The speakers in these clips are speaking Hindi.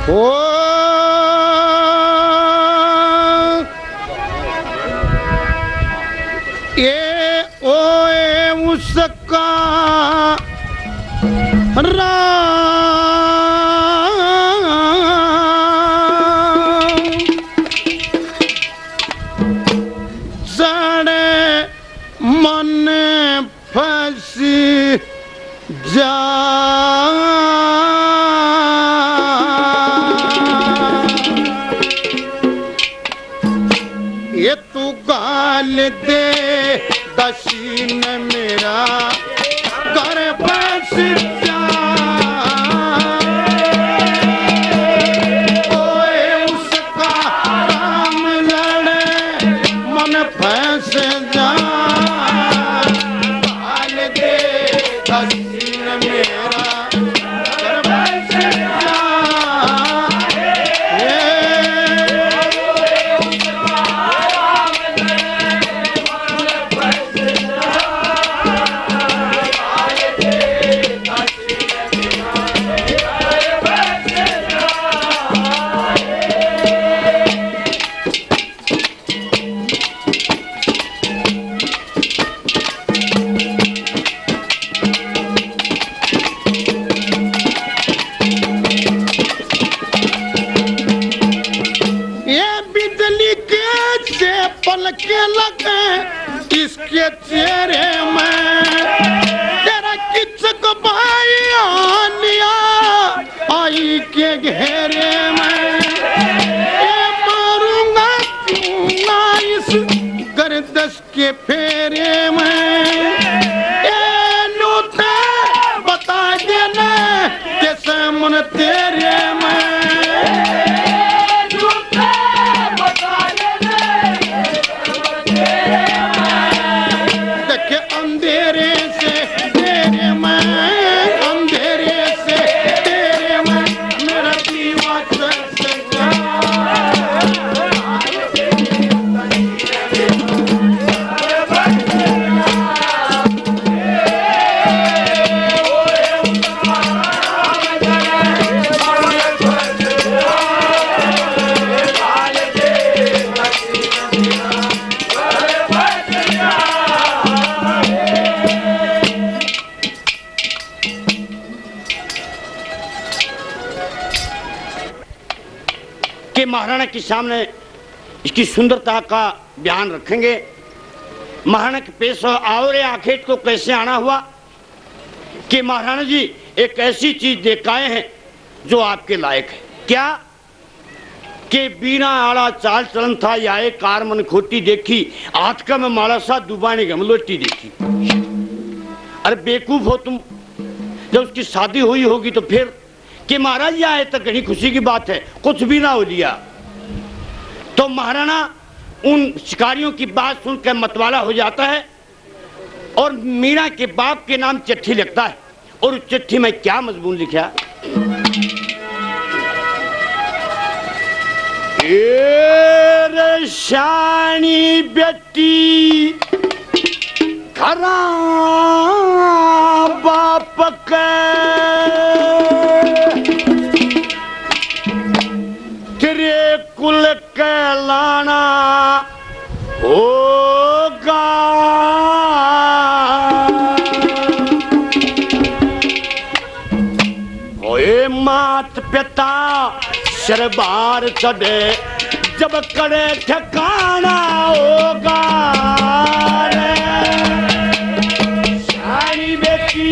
ओ ये ओए उसका सड़े मन फंसी जा ये तू गाल दे दशीन मेरा घर बस जा ओए उसका राम लड़े मन फंस जा गाल दे दशीन मेरा घर बस जा पलके लगे इसके चेहरे में तेरा किचक भाई आनिया आई के घेरे में ये मारूंगा चूंगा इस गर्दश के फेरे में ये नोटे बता देना कैसे मन तेरे में कि महाराणा के सामने इसकी सुंदरता का ध्यान रखेंगे। महाराणा के पेश और आखिर को कैसे आना हुआ कि महाराणा जी एक ऐसी चीज देख आए हैं जो आपके लायक है। क्या कि बिना आड़ा चाल चलन था या एक कार मन खोटी देखी हाथ का में माला सा दुबाने गमलोटी देखी। अरे बेवकूफ हो तुम, जब उसकी शादी हुई होगी तो फिर कि महाराज जी आए तो घनी खुशी की बात है, कुछ भी ना हो लिया तो महाराणा उन शिकारियों की बात सुनकर मतवाला हो जाता है और मीरा के बाप के नाम चिट्ठी लिखता है। और उस चिट्ठी में क्या मजमून लिखा, रे शानी बेटी घरा बाप के तेरे कुल के लाना होगा। ओए मात पिता शरबार चढ़े जब करे ठिकाना होगा। शानी बेटी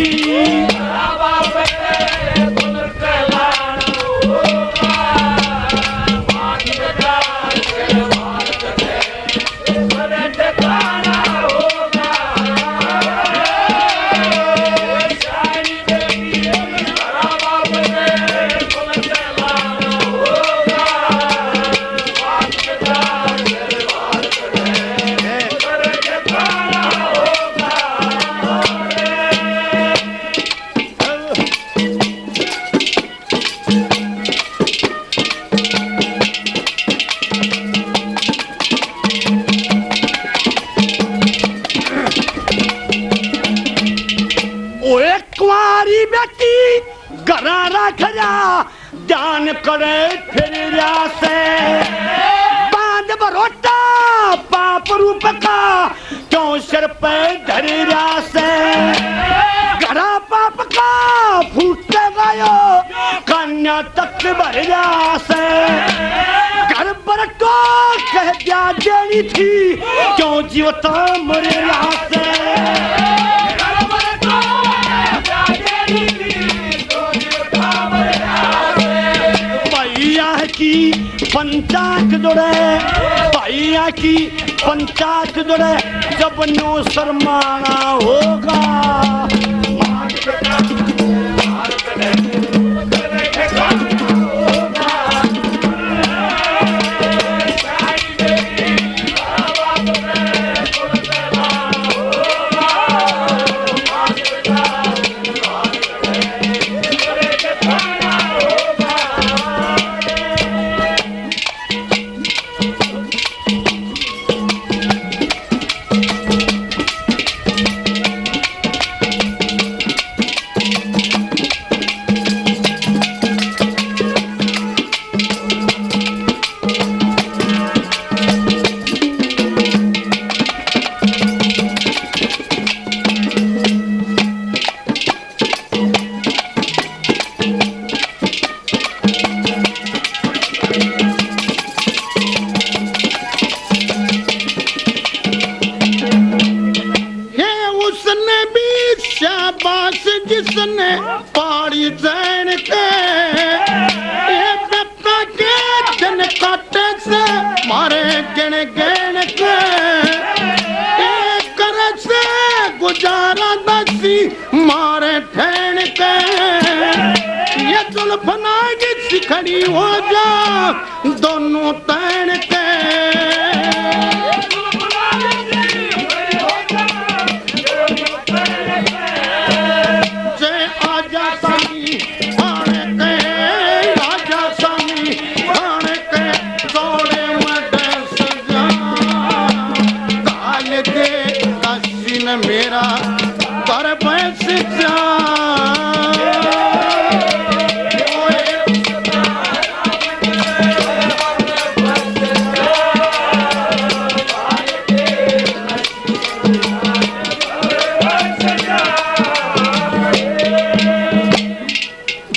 ध्यान करे फिर से बांध बरोटा पाप रूप का क्यों सिर पे धर से घड़ा पाप का फूट गयो कन्या तक भर से घर पर तो कह दिया देनी थी क्यों जीवता मरे से भैया की पंचायत दौड़े भैया की पंचायत दौड़े जब नो शर्माना होगा जिसने पाड़ी जैन के ये पप्पा के दिन काटे से मारे गिन गिन के एक कर से गुजारा दसी मारे ठहन के ये जुल्फना की सिखड़ी हो जा दोनों तैन के मेरा कर बैस जा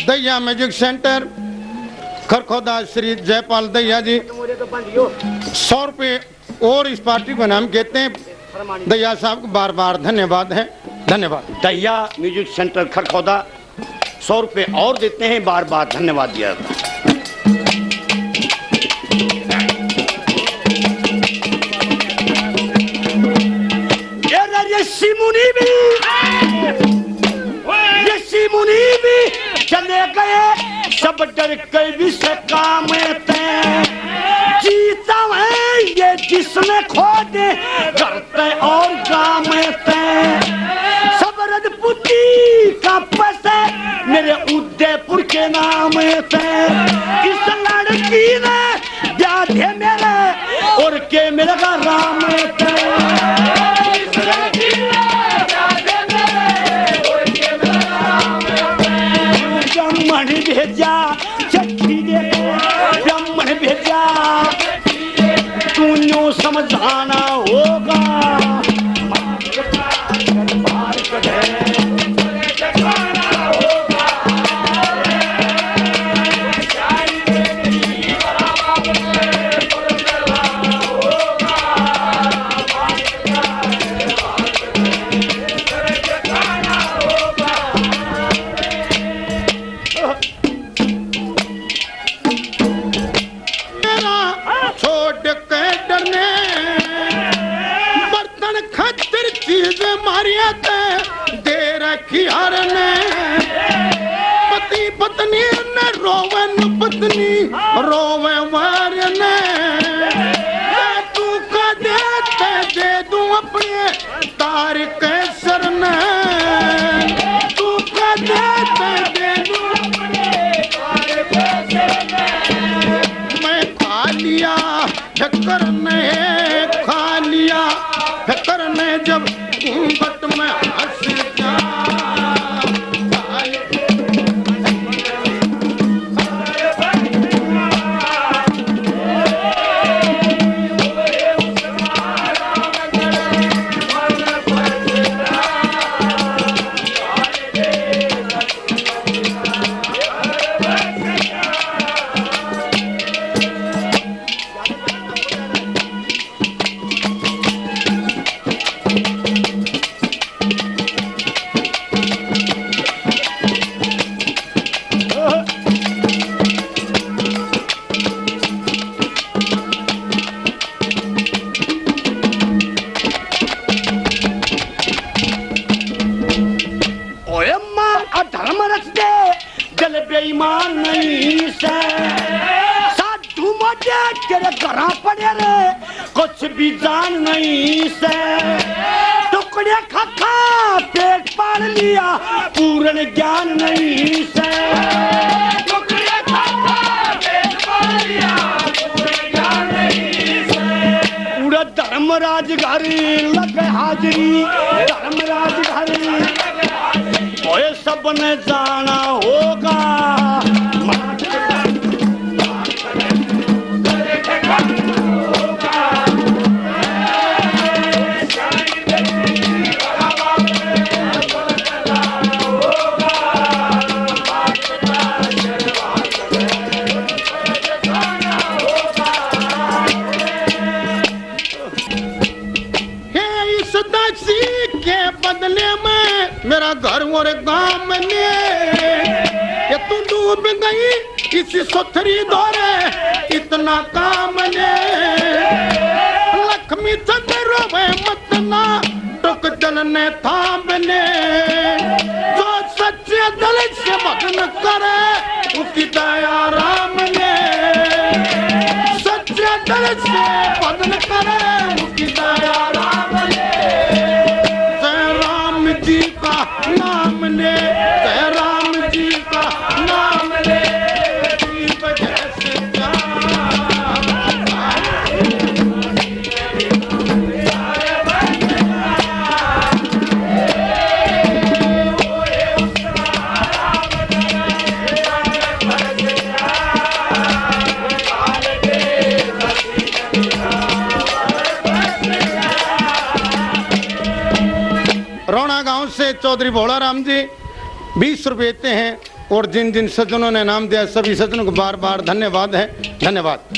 दैया म्यूजिक सेंटर खरखोदा श्री जयपाल दैया जी 100 रुपये और इस पार्टी को नाम कहते हैं। दैया साहब को बार बार धन्यवाद है। धन्यवाद। दैया म्यूजिक सेंटर खरखोदा 100 रुपये और देते हैं, बार बार धन्यवाद दिया जाता है। ऋषि मुनि भी चले गए सब डर के विष काम जीता है ये जिसमें खोदे करते और गामते सब रजपूती का पैसे मेरे उदयपुर के नाम थे। इस लड़की ने ब्याह थे मेरे और के मेरे का राम थे। ब्राह्मण भेजा चिट्ठी दे ब्राह्मण भेजा तू समझाना होगा पति पत्नी ने रोवे न पत्नी रोवे वार ने तू का दे दूं अपने तार के सर ने तू का दे दूं अपने तार के सर ने मैं खा लिया ठक्कर ने खा लिया ठक्कर ने जब घूंघट में हंस जा दिल बेईमान नहीं से साधु मोटे तेरे घर पड़े रे कुछ भी जान नहीं से टुकड़े खा खा पेट पाल लिया पूर्ण ज्ञान नहीं से टुकड़े खा खा पेट पाल लिया पूर्ण ज्ञान नहीं से पूरा धर्मराज घर लगे हाजरी धर्मराज घर ओए सबने जाना होगा मेरा घर और गांव में ये तू डूब गई इस सुथरी दौरे इतना काम ने लक्ष्मी चंद्र मत ना टुक दिल ने थामने जो सच्चे दिल से भजन करे उसकी दया राम ने सच्चे दिल से भजन करे उसकी दया राम ने जी का नाम ले राम जी का नाम ले दीप जैसे रोना गांव से चौधरी भोला राम जी 20 रुपये देते हैं और जिन जिन सज्जनों ने नाम दिया सभी सज्जनों को बार बार धन्यवाद है। धन्यवाद।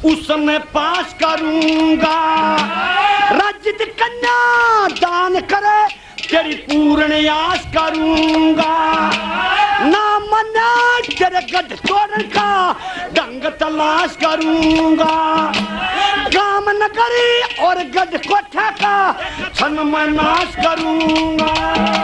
उसमें पास करूंगा राज्य कन्या दान करे तेरी पूर्ण आस करूंगा ना मना तेरे गढ़ तोड़न का ढंग तलाश करूंगा गांव नगरी और गढ़ कोठा का छन में नाश करूंगा।